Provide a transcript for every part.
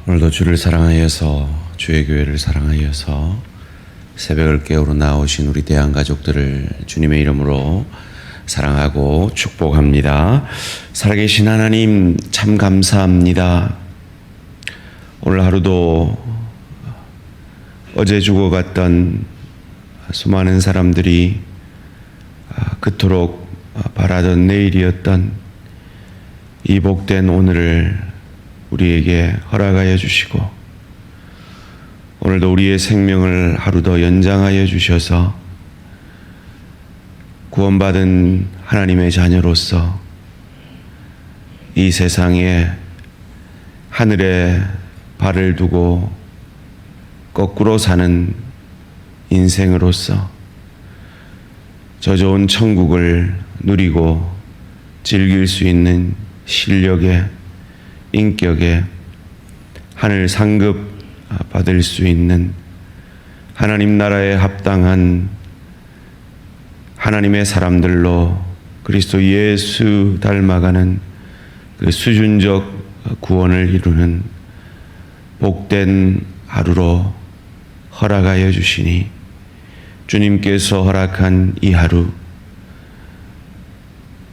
오늘도 주를 사랑하여서 주의 교회를 사랑하여서 새벽을 깨우러 나오신 우리 대한 가족들을 주님의 이름으로 사랑하고 축복합니다. 살아계신 하나님 참 감사합니다. 오늘 하루도 어제 죽어갔던 수많은 사람들이 그토록 바라던 내일이었던 이 복된 오늘을 우리에게 허락하여 주시고 오늘도 우리의 생명을 하루 더 연장하여 주셔서 구원받은 하나님의 자녀로서 이 세상에 하늘에 발을 두고 거꾸로 사는 인생으로서 저 좋은 천국을 누리고 즐길 수 있는 실력에 인격에 하늘 상급 받을 수 있는 하나님 나라에 합당한 하나님의 사람들로 그리스도 예수 닮아가는 그 수준적 구원을 이루는 복된 하루로 허락하여 주시니 주님께서 허락한 이 하루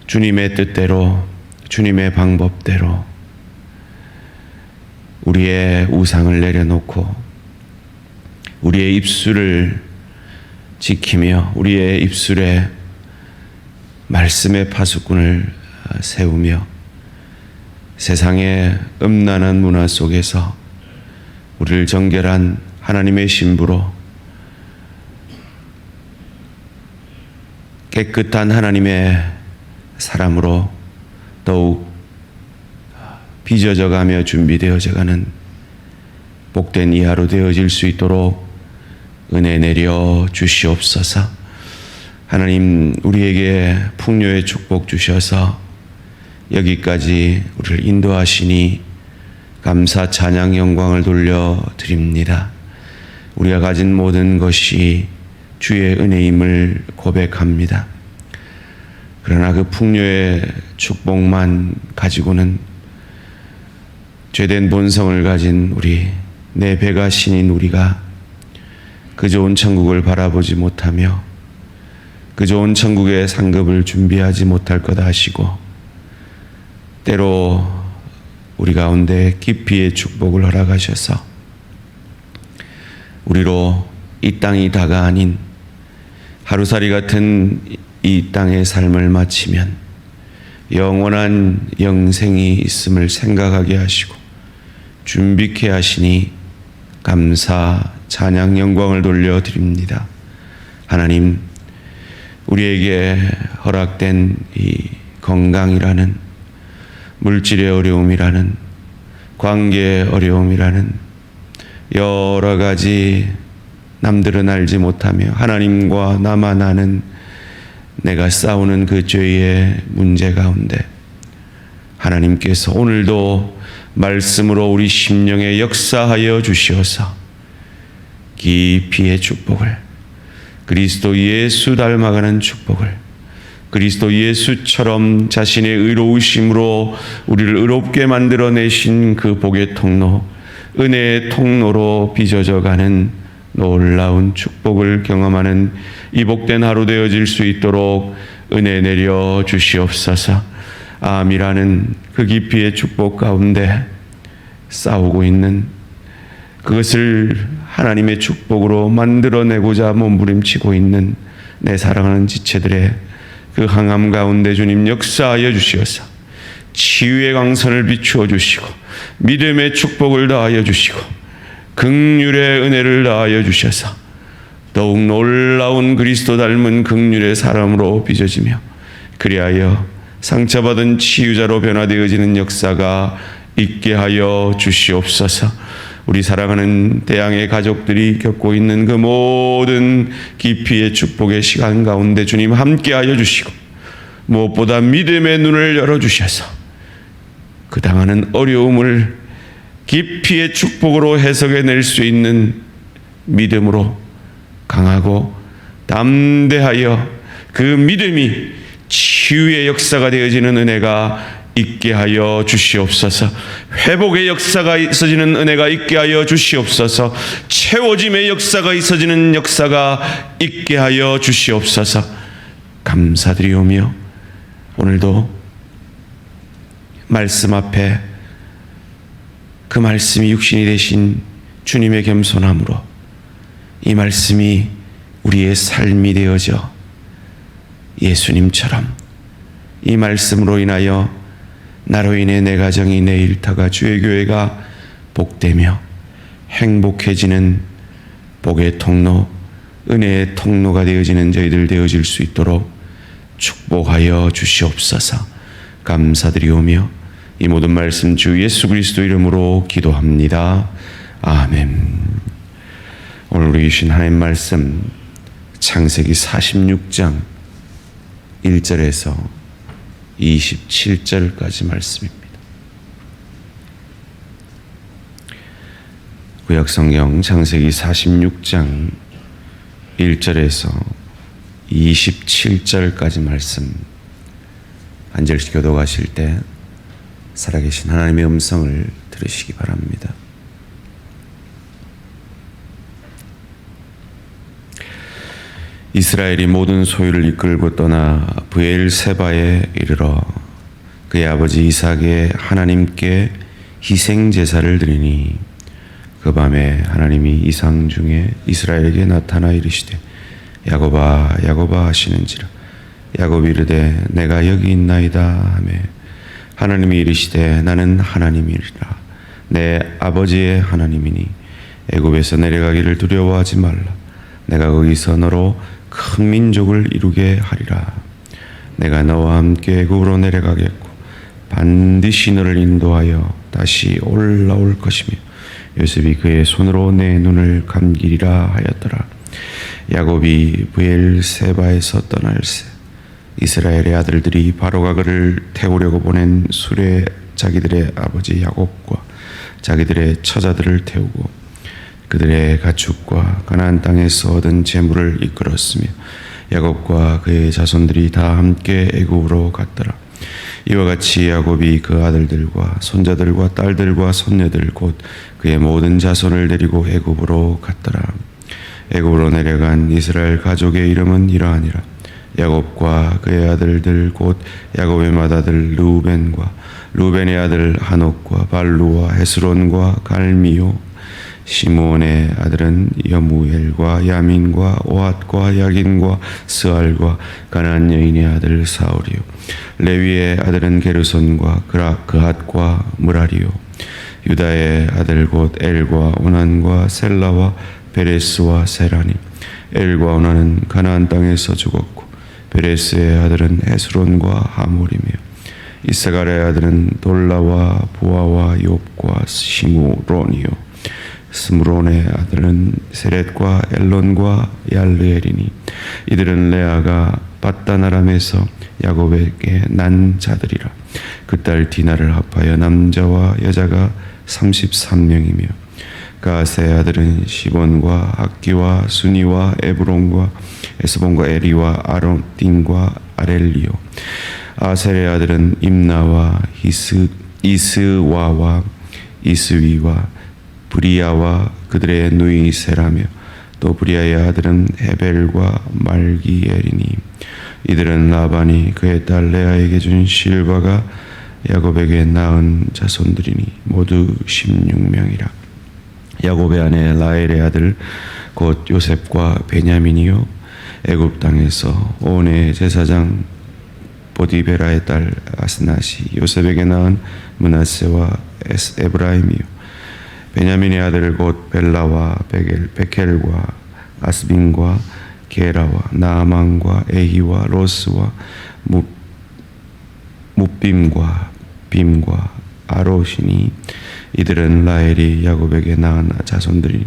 주님의 뜻대로 주님의 방법대로 우리의 우상을 내려놓고 우리의 입술을 지키며 우리의 입술에 말씀의 파수꾼을 세우며 세상의 음란한 문화 속에서 우리를 정결한 하나님의 신부로 깨끗한 하나님의 사람으로 더욱 빚어져가며 준비되어져가는 복된 이 하루 되어질 수 있도록 은혜 내려 주시옵소서. 하나님 우리에게 풍요의 축복 주셔서 여기까지 우리를 인도하시니 감사 찬양 영광을 돌려드립니다. 우리가 가진 모든 것이 주의 은혜임을 고백합니다. 그러나 그 풍요의 축복만 가지고는 죄된 본성을 가진 우리 내 배가 신인 우리가 그 좋은 천국을 바라보지 못하며 그 좋은 천국의 상급을 준비하지 못할 거다 하시고 때로 우리 가운데 깊이의 축복을 허락하셔서 우리로 이 땅이 다가 아닌 하루살이 같은 이 땅의 삶을 마치면 영원한 영생이 있음을 생각하게 하시고 준비케 하시니 감사 찬양 영광을 돌려드립니다. 하나님 우리에게 허락된 이 건강이라는 물질의 어려움이라는 관계의 어려움이라는 여러 가지 남들은 알지 못하며 하나님과 나만 아는 내가 싸우는 그 죄의 문제 가운데 하나님께서 오늘도 말씀으로 우리 심령에 역사하여 주시어서 깊이의 축복을 그리스도 예수 닮아가는 축복을 그리스도 예수처럼 자신의 의로우심으로 우리를 의롭게 만들어내신 그 복의 통로 은혜의 통로로 빚어져가는 놀라운 축복을 경험하는 이 복된 하루 되어질 수 있도록 은혜 내려 주시옵소서. 암이라는 그 깊이의 축복 가운데 싸우고 있는 그것을 하나님의 축복으로 만들어내고자 몸부림치고 있는 내 사랑하는 지체들의 그 항암 가운데 주님 역사하여 주시어서 치유의 광선을 비추어 주시고 믿음의 축복을 다하여 주시고 긍휼의 은혜를 다하여 주셔서 더욱 놀라운 그리스도 닮은 긍휼의 사람으로 빚어지며 그리하여 상처받은 치유자로 변화되어지는 역사가 있게 하여 주시옵소서. 우리 사랑하는 대양의 가족들이 겪고 있는 그 모든 깊이의 축복의 시간 가운데 주님 함께 하여 주시고 무엇보다 믿음의 눈을 열어주셔서 그 당하는 어려움을 깊이의 축복으로 해석해낼 수 있는 믿음으로 강하고 담대하여 그 믿음이 치유의 역사가 되어지는 은혜가 있게 하여 주시옵소서. 회복의 역사가 있어지는 은혜가 있게 하여 주시옵소서. 채워짐의 역사가 있어지는 역사가 있게 하여 주시옵소서. 감사드리오며 오늘도 말씀 앞에 그 말씀이 육신이 되신 주님의 겸손함으로 이 말씀이 우리의 삶이 되어져 예수님처럼 이 말씀으로 인하여 나로 인해 내 가정이, 내 일터가, 주의 교회가 복되며 행복해지는 복의 통로, 은혜의 통로가 되어지는 저희들 되어질 수 있도록 축복하여 주시옵소서. 감사드리오며 이 모든 말씀 주 예수 그리스도 이름으로 기도합니다. 아멘. 오늘 우리 주신 하나님 말씀 창세기 46장 1절에서 27절까지 말씀입니다. 구약성경 창세기 46장 1절에서 27절까지 말씀, 한 절씩 교독하실 때 살아계신 하나님의 음성을 들으시기 바랍니다. 이스라엘이 모든 소유를 이끌고 떠나 브엘세바에 이르러 그의 아버지 이삭의 하나님께 희생 제사를 드리니 그 밤에 하나님이 이상 중에 이스라엘에게 나타나 이르시되 야곱아 야곱아 하시는지라. 야곱이 이르되 내가 여기 있나이다 하매 하나님이 이르시되 나는 하나님이라. 내 아버지의 하나님이니 애굽에서 내려가기를 두려워하지 말라. 내가 거기서 너로 큰 민족을 이루게 하리라. 내가 너와 함께 애굽으로 내려가겠고 반드시 너를 인도하여 다시 올라올 것이며 요셉이 그의 손으로 내 눈을 감기리라 하였더라. 야곱이 브엘세바에서 떠날새 이스라엘의 아들들이 바로가 그를 태우려고 보낸 수레 자기들의 아버지 야곱과 자기들의 처자들을 태우고 그들의 가축과 가나안 땅에서 얻은 재물을 이끌었으며 야곱과 그의 자손들이 다 함께 애굽으로 갔더라. 이와 같이 야곱이 그 아들들과 손자들과 딸들과 손녀들 곧 그의 모든 자손을 데리고 애굽으로 갔더라. 애굽으로 내려간 이스라엘 가족의 이름은 이러하니라. 야곱과 그의 아들들 곧 야곱의 맏아들 르우벤과 르우벤의 아들 하녹과 발루와 헤스론과 갈미요. 시므온의 아들은 여무엘과 야민과 오핫과 야긴과 스알과 가나안 여인의 아들 사울이요. 레위의 아들은 게르손과 그핫과 무라리요. 유다의 아들 곧 엘과 오난과 셀라와 베레스와 세라니. 엘과 오난은 가나안 땅에서 죽었고 베레스의 아들은 헤스론과 하몰이며 이사갈의 아들은 돌라와 부아와 욥과 시므론이요. 스므론의 아들은 세렛과 엘론과 얄르엘이니 이들은 레아가 밧단 아람에서 야곱에게 난 자들이라. 그 딸 디나를 합하여 남자와 여자가 33명이며 가스의 아들은 시본과 학기와 수니와 에브론과 에스본과 에리와 아론딘과 아렐리오. 아셀의 아들은 임나와 이스와와 이스위와 브리아와 그들의 누이 세라며 또 브리아의 아들은 헤벨과 말기엘이니 이들은 라반이 그의 딸 레아에게 준 실바가 야곱에게 낳은 자손들이니 모두 16명이라. 야곱의 아내 라헬의 아들 곧 요셉과 베냐민이요. 애굽 땅에서 온의 제사장 보디베라의 딸 아스낫이 요셉에게 낳은 므낫세와 에브라임이요. 베냐민의 아들 곧 벨라와 베켈과 아스빈과 게라와 나아만과 에히와 로스와 뭇빔과 빔과 아롯이니 이들은 라헬이 야곱에게 낳은 자손들이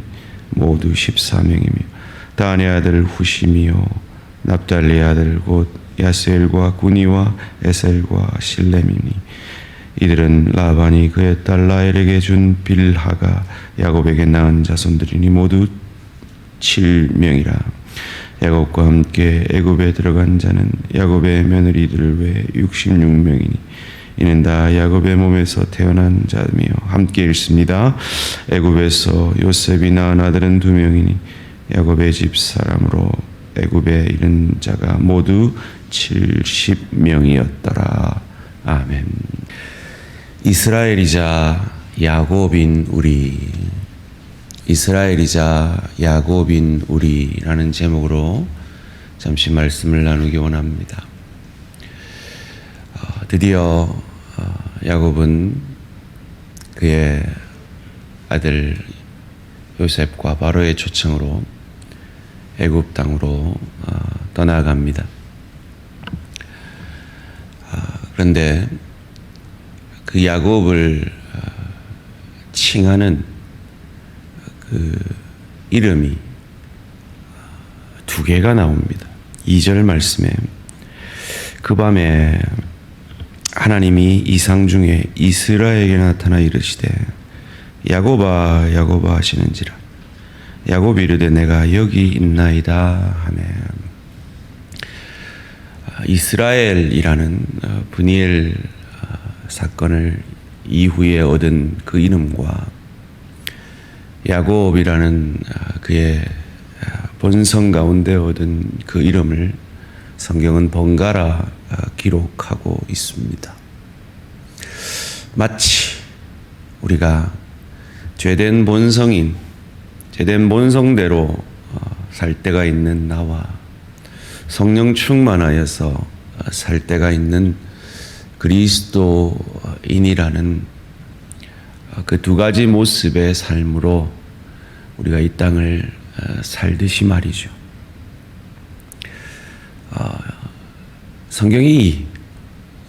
모두 14명이며 단의 아들 후심이요 납달리의 아들 곧 야스엘과 구니와 에셀과 실렘이니 이들은 라반이 그의 딸 라헬에게 준 빌하가 야곱에게 낳은 자손들이니 모두 7명이라. 야곱과 함께 애굽에 들어간 자는 야곱의 며느리들 외 66명이니 이는 다 야곱의 몸에서 태어난 자며 함께 읽습니다. 애굽에서 요셉이 낳은 아들은 2명이니 야곱의 집 사람으로 애굽에 이른 자가 모두 70명이었더라. 아멘. 이스라엘이자 야곱인 우리, 이스라엘이자 야곱인 우리라는 제목으로 잠시 말씀을 나누기 원합니다. 드디어 야곱은 그의 아들 요셉과 바로의 초청으로 애굽 땅으로 떠나갑니다. 그런데 그 야곱을 칭하는 그 이름이 2개가 나옵니다. 2절 말씀에 그 밤에 하나님이 이상 중에 이스라엘에게 나타나 이르시되 야곱아 야곱아 하시는지라. 야곱이 이르되 내가 여기 있나이다 하매. 이스라엘이라는 브니엘 사건을 이후에 얻은 그 이름과 야곱이라는 그의 본성 가운데 얻은 그 이름을 성경은 번갈아 기록하고 있습니다. 마치 우리가 죄된 본성인, 죄된 본성대로 살 때가 있는 나와 성령 충만하여서 살 때가 있는 그리스도인이라는 그 2가지 모습의 삶으로 우리가 이 땅을 살듯이 말이죠. 성경이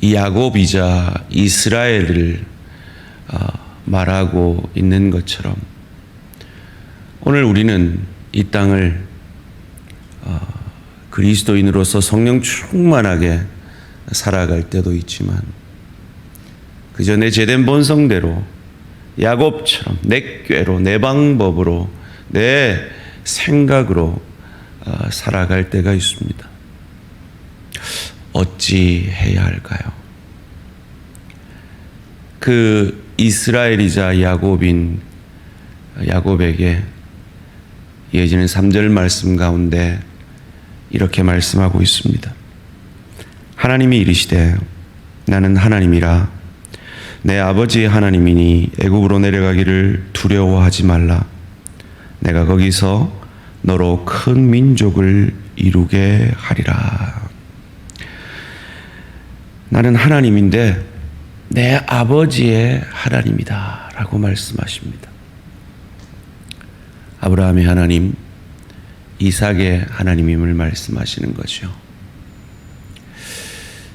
이 야곱이자 이스라엘을 말하고 있는 것처럼 오늘 우리는 이 땅을 그리스도인으로서 성령 충만하게 살아갈 때도 있지만 그저 내 죄된 본성대로 야곱처럼 내 꾀로 내 방법으로 내 생각으로 살아갈 때가 있습니다. 어찌 해야 할까요? 그 이스라엘이자 야곱인 야곱에게 이어지는 3절 말씀 가운데 이렇게 말씀하고 있습니다. 하나님이 이르시되 나는 하나님이라 내 아버지의 하나님이니 애굽으로 내려가기를 두려워하지 말라. 내가 거기서 너로 큰 민족을 이루게 하리라. 나는 하나님인데 내 아버지의 하나님이다 라고 말씀하십니다. 아브라함의 하나님, 이삭의 하나님임을 말씀하시는 거죠.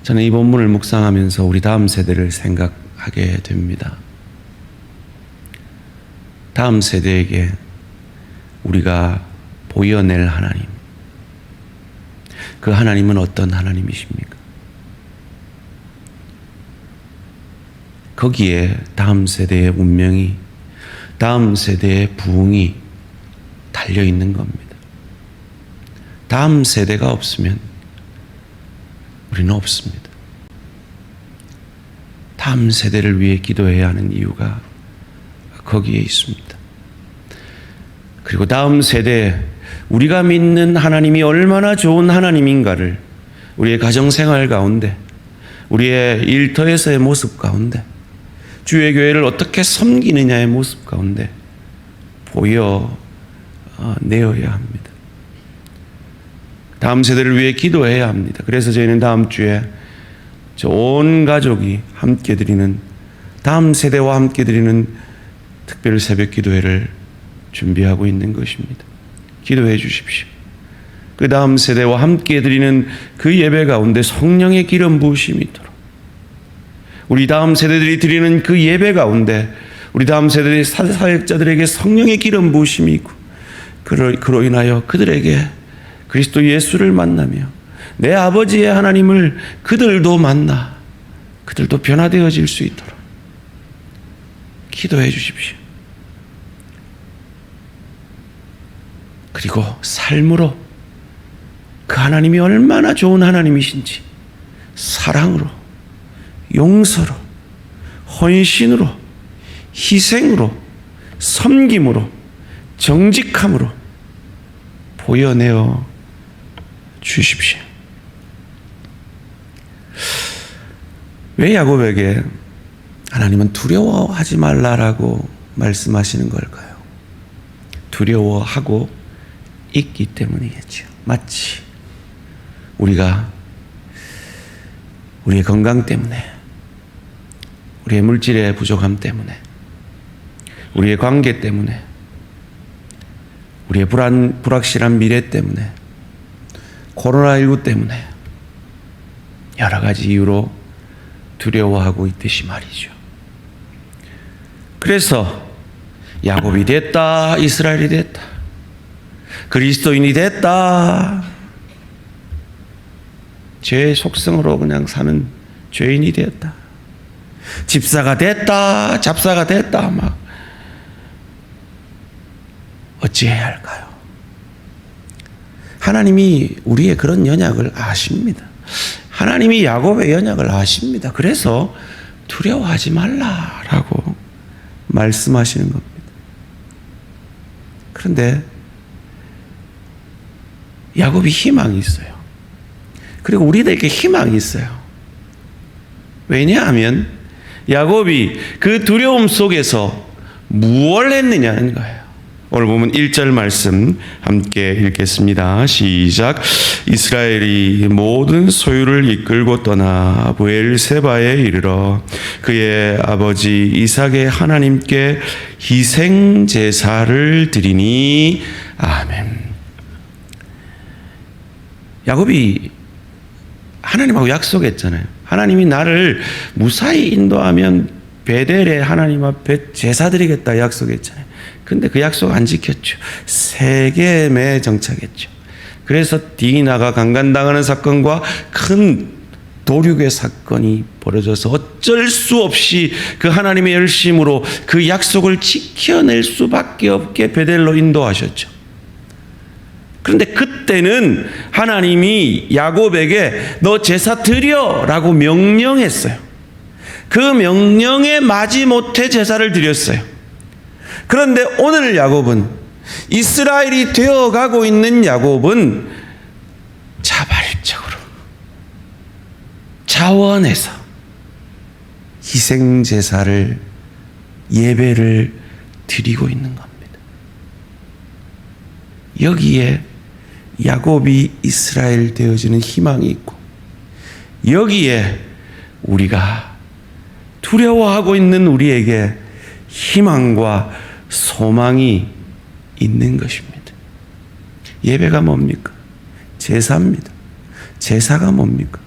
저는 이 본문을 묵상하면서 우리 다음 세대를 생각하게 됩니다. 다음 세대에게 우리가 보여낼 하나님, 그 하나님은 어떤 하나님이십니까? 거기에 다음 세대의 운명이, 다음 세대의 부흥이 달려있는 겁니다. 다음 세대가 없으면 우리는 없습니다. 다음 세대를 위해 기도해야 하는 이유가 거기에 있습니다. 그리고 다음 세대에 우리가 믿는 하나님이 얼마나 좋은 하나님인가를 우리의 가정생활 가운데, 우리의 일터에서의 모습 가운데, 주의 교회를 어떻게 섬기느냐의 모습 가운데 보여내어야 합니다. 다음 세대를 위해 기도해야 합니다. 그래서 저희는 다음 주에 온 가족이 함께 드리는, 다음 세대와 함께 드리는 특별 새벽 기도회를 준비하고 있는 것입니다. 기도해 주십시오. 그 다음 세대와 함께 드리는 그 예배 가운데 성령의 기름 부으심이 있도록, 우리 다음 세대들이 드리는 그 예배 가운데 우리 다음 세대의 사역자들에게 성령의 기름 부으심이 있고, 그로 인하여 그들에게 그리스도 예수를 만나며 내 아버지의 하나님을 그들도 만나 그들도 변화되어질 수 있도록 기도해 주십시오. 그리고 삶으로 그 하나님이 얼마나 좋은 하나님이신지 사랑으로, 용서로, 헌신으로, 희생으로, 섬김으로, 정직함으로 보여내어 주십시오. 왜 야곱에게 하나님은 두려워하지 말라라고 말씀하시는 걸까요? 두려워하고 있기 때문이겠죠. 마치 우리가 우리의 건강 때문에, 우리의 물질의 부족함 때문에, 우리의 관계 때문에, 우리의 불확실한 미래 때문에, 코로나19 때문에 여러 가지 이유로 두려워하고 있듯이 말이죠. 그래서 야곱이 됐다, 이스라엘이 됐다, 그리스도인이 됐다, 죄의 속성으로 그냥 사는 죄인이 되었다, 집사가 됐다, 잡사가 됐다, 막 어찌해야 할까요? 하나님이 우리의 그런 연약을 아십니다. 하나님이 야곱의 연약을 아십니다. 그래서 두려워하지 말라라고 말씀하시는 겁니다. 그런데 야곱이 희망이 있어요. 그리고 우리들에게 희망이 있어요. 왜냐하면 야곱이 그 두려움 속에서 무엇을 했느냐는 거예요. 오늘 보면 1절 말씀 함께 읽겠습니다. 시작. 이스라엘이 모든 소유를 이끌고 떠나 브엘세바에 이르러 그의 아버지 이삭의 하나님께 희생 제사를 드리니. 아멘. 야곱이 하나님하고 약속했잖아요. 하나님이 나를 무사히 인도하면 베델에 하나님 앞에 제사 드리겠다 약속했잖아요. 근데 그 약속 안 지켰죠. 세겜에 정착했죠. 그래서 디나가 강간당하는 사건과 큰 도륙의 사건이 벌어져서 어쩔 수 없이 그 하나님의 열심으로 그 약속을 지켜낼 수밖에 없게 베델로 인도하셨죠. 그런데 그때는 하나님이 야곱에게 너 제사 드려라고 명령했어요. 그 명령에 마지못해 제사를 드렸어요. 그런데 오늘 야곱은, 이스라엘이 되어가고 있는 야곱은 자발적으로 자원해서 희생제사를, 예배를 드리고 있는 겁니다. 여기에 야곱이 이스라엘 되어지는 희망이 있고, 여기에 우리가 두려워하고 있는 우리에게 희망과 소망이 있는 것입니다. 예배가 뭡니까? 제사입니다. 제사가 뭡니까?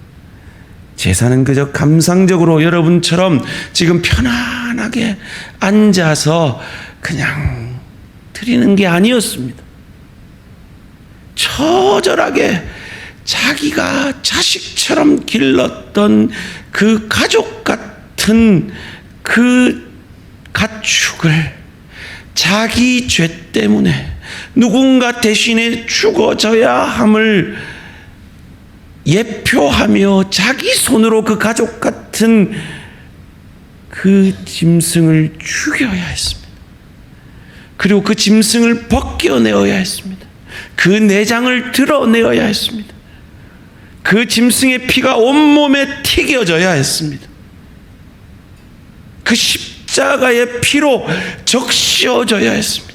제사는 그저 감상적으로 여러분처럼 지금 편안하게 앉아서 그냥 드리는 게 아니었습니다. 처절하게 자기가 자식처럼 길렀던 그 가족 같은 그 가축을 자기 죄 때문에 누군가 대신에 죽어져야 함을 예표하며 자기 손으로 그 가족 같은 그 짐승을 죽여야 했습니다. 그리고 그 짐승을 벗겨내어야 했습니다. 그 내장을 드러내어야 했습니다. 그 짐승의 피가 온몸에 튀겨져야 했습니다. 그 십자가의 피로 적셔져야 했습니다.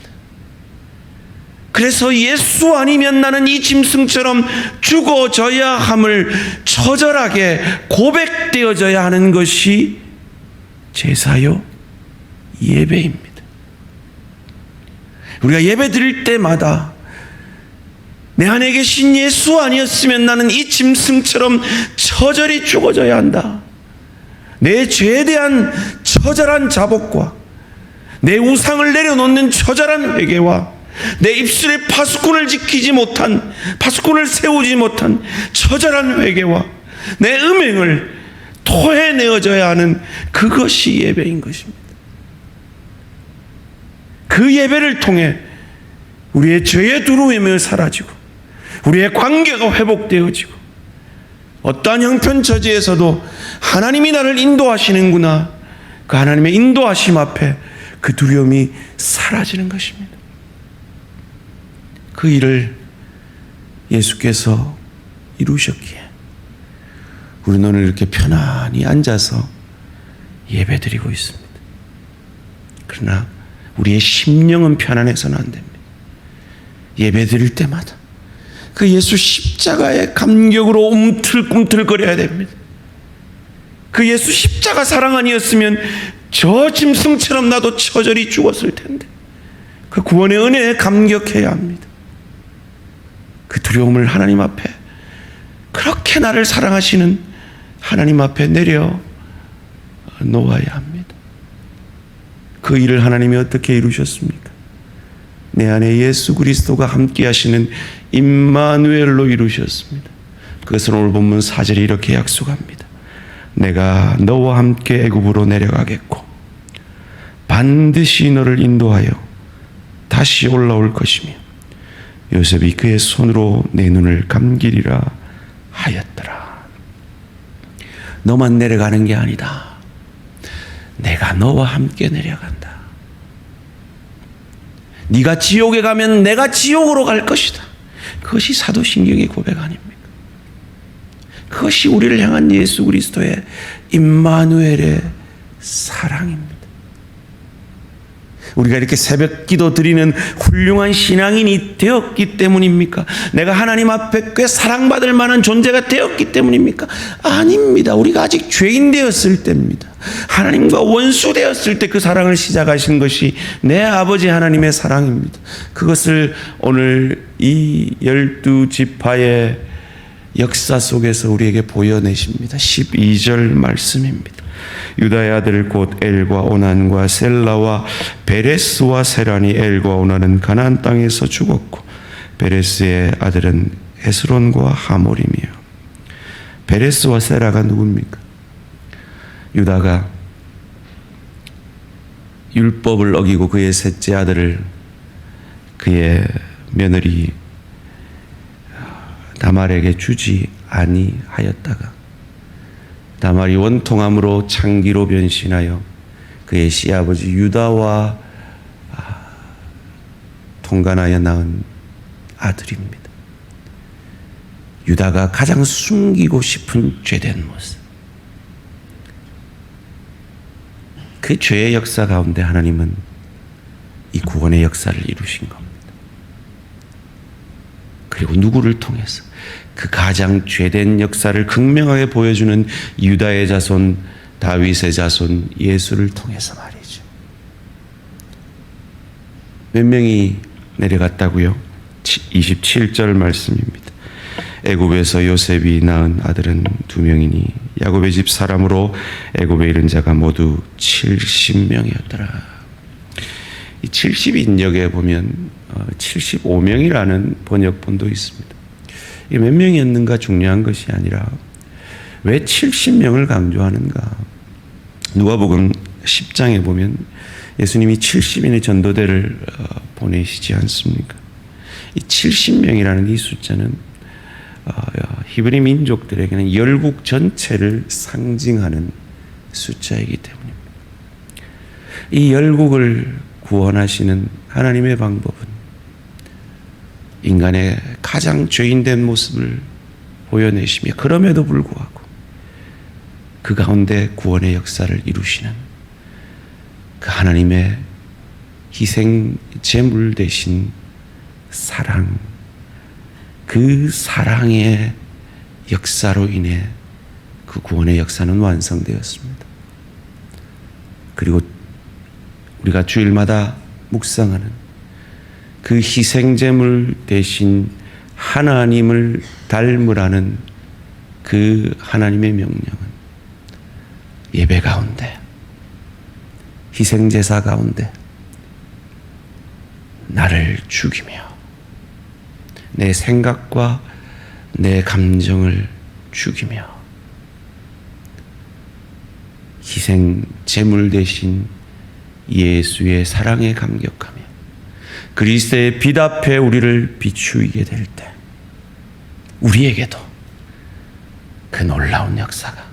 그래서 예수 아니면 나는 이 짐승처럼 죽어져야 함을 처절하게 고백되어져야 하는 것이 제사요 예배입니다. 우리가 예배 드릴 때마다 내 안에 계신 예수 아니었으면 나는 이 짐승처럼 처절히 죽어져야 한다. 내 죄에 대한 처절한 자복과 내 우상을 내려놓는 처절한 회개와 내 입술에 파수꾼을 지키지 못한, 파수꾼을 세우지 못한 처절한 회개와 내 음행을 토해내어져야 하는 그것이 예배인 것입니다. 그 예배를 통해 우리의 죄의 두려움이 사라지고 우리의 관계가 회복되어지고 어떠한 형편처지에서도 하나님이 나를 인도하시는구나, 그 하나님의 인도하심 앞에 그 두려움이 사라지는 것입니다. 그 일을 예수께서 이루셨기에 우리는 오늘 이렇게 편안히 앉아서 예배드리고 있습니다. 그러나 우리의 심령은 편안해서는 안 됩니다. 예배드릴 때마다 그 예수 십자가의 감격으로 움틀꿈틀거려야 됩니다. 그 예수 십자가 사랑 아니었으면 저 짐승처럼 나도 처절히 죽었을 텐데 그 구원의 은혜에 감격해야 합니다. 그 두려움을 하나님 앞에, 그렇게 나를 사랑하시는 하나님 앞에 내려 놓아야 합니다. 그 일을 하나님이 어떻게 이루셨습니까? 내 안에 예수 그리스도가 함께 하시는 임마누엘로 이루셨습니다. 그것은 오늘 본문 4절에 이렇게 약속합니다. 내가 너와 함께 애굽으로 내려가겠고 반드시 너를 인도하여 다시 올라올 것이며 요셉이 그의 손으로 내 눈을 감기리라 하였더라. 너만 내려가는 게 아니다. 내가 너와 함께 내려간다. 네가 지옥에 가면 내가 지옥으로 갈 것이다. 그것이 사도신경의 고백 아닙니까? 그것이 우리를 향한 예수 그리스도의 임마누엘의 사랑입니다. 우리가 이렇게 새벽 기도 드리는 훌륭한 신앙인이 되었기 때문입니까? 내가 하나님 앞에 꽤 사랑받을 만한 존재가 되었기 때문입니까? 아닙니다. 우리가 아직 죄인 되었을 때입니다. 하나님과 원수 되었을 때 그 사랑을 시작하신 것이 내 아버지 하나님의 사랑입니다. 그것을 오늘 이 12지파의 역사 속에서 우리에게 보여내십니다. 12절 말씀입니다. 유다의 아들 곧 엘과 오난과 셀라와 베레스와 세란이 엘과 오난은 가나안 땅에서 죽었고 베레스의 아들은 헤스론과 하몰이며. 베레스와 세라가 누굽니까? 유다가 율법을 어기고 그의 셋째 아들을 그의 며느리 다말에게 주지 아니하였다가 다말이 원통함으로 창기로 변신하여 그의 시아버지 유다와 통간하여 낳은 아들입니다. 유다가 가장 숨기고 싶은 죄된 모습, 그 죄의 역사 가운데 하나님은 이 구원의 역사를 이루신 겁니다. 그리고 누구를 통해서? 그 가장 죄된 역사를 극명하게 보여주는 유다의 자손, 다윗의 자손 예수를 통해서 말이죠. 몇 명이 내려갔다고요? 27절 말씀입니다. 애굽에서 요셉이 낳은 아들은 2명이니 야곱의 집 사람으로 애굽에 이른 자가 모두 70명이었더라. 이 70인역에 보면 75명이라는 번역본도 있습니다. 이게 몇 명이었는가 중요한 것이 아니라 왜 70명을 강조하는가? 누가복음 10장에 보면 예수님이 70인의 전도대를 보내시지 않습니까? 이 70명이라는 이 숫자는 히브리 민족들에게는 열국 전체를 상징하는 숫자이기 때문입니다. 이 열국을 구원하시는 하나님의 방법은 인간의 가장 죄인된 모습을 보여내시며 그럼에도 불구하고 그 가운데 구원의 역사를 이루시는 그 하나님의 희생 제물 되신 사랑, 그 사랑의 역사로 인해 그 구원의 역사는 완성되었습니다. 그리고 우리가 주일마다 묵상하는 그 희생제물 대신 하나님을 닮으라는 그 하나님의 명령은 예배 가운데, 희생제사 가운데 나를 죽이며 내 생각과 내 감정을 죽이며 희생제물 대신 예수의 사랑에 감격하며 그리스도의 빛 앞에 우리를 비추이게 될 때 우리에게도 그 놀라운 역사가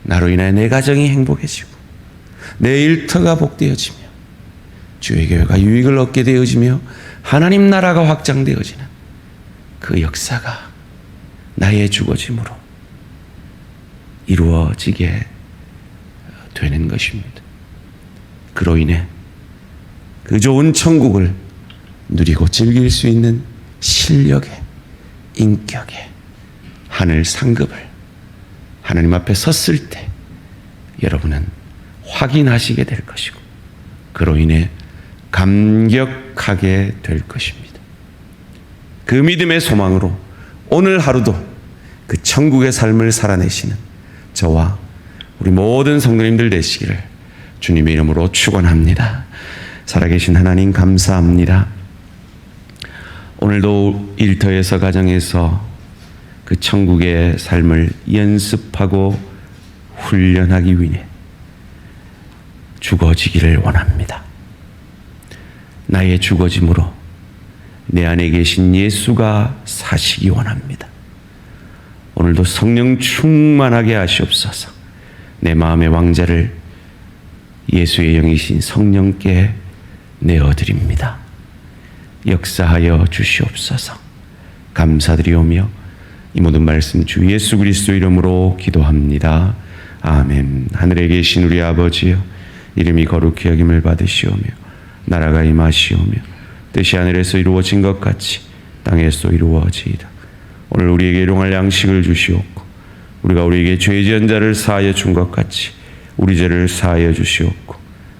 나로 인해 내 가정이 행복해지고 내 일터가 복되어지며 주의 교회가 유익을 얻게 되어지며 하나님 나라가 확장되어지는 그 역사가 나의 죽어짐으로 이루어지게 되는 것입니다. 그로 인해 그 좋은 천국을 누리고 즐길 수 있는 실력의, 인격의 하늘 상급을 하나님 앞에 섰을 때 여러분은 확인하시게 될 것이고, 그로 인해 감격하게 될 것입니다. 그 믿음의 소망으로 오늘 하루도 그 천국의 삶을 살아내시는 저와 우리 모든 성도님들 되시기를 주님의 이름으로 축원합니다. 살아계신 하나님 감사합니다. 오늘도 일터에서 가정에서 그 천국의 삶을 연습하고 훈련하기 위해 죽어지기를 원합니다. 나의 죽어짐으로 내 안에 계신 예수가 사시기 원합니다. 오늘도 성령 충만하게 하시옵소서. 내 마음의 왕자를 예수의 영이신 성령께 내어드립니다. 역사하여 주시옵소서. 감사드리오며 이 모든 말씀 주 예수 그리스도 이름으로 기도합니다. 아멘. 하늘에 계신 우리 아버지여, 이름이 거룩히 여김을 받으시오며 나라가 임하시오며 뜻이 하늘에서 이루어진 것 같이 땅에서 이루어지이다. 오늘 우리에게 일용할 양식을 주시옵고 우리가 우리에게 죄 지은 자를 사하여 준 것 같이 우리 죄를 사하여 주시옵고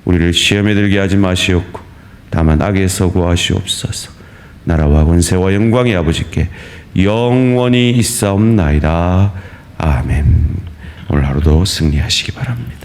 우리를 시험에 들게 하지 마시옵고 다만 악에서 구하시옵소서. 나라와 권세와 영광이 아버지께 영원히 있사옵나이다. 아멘. 오늘 하루도 승리하시기 바랍니다.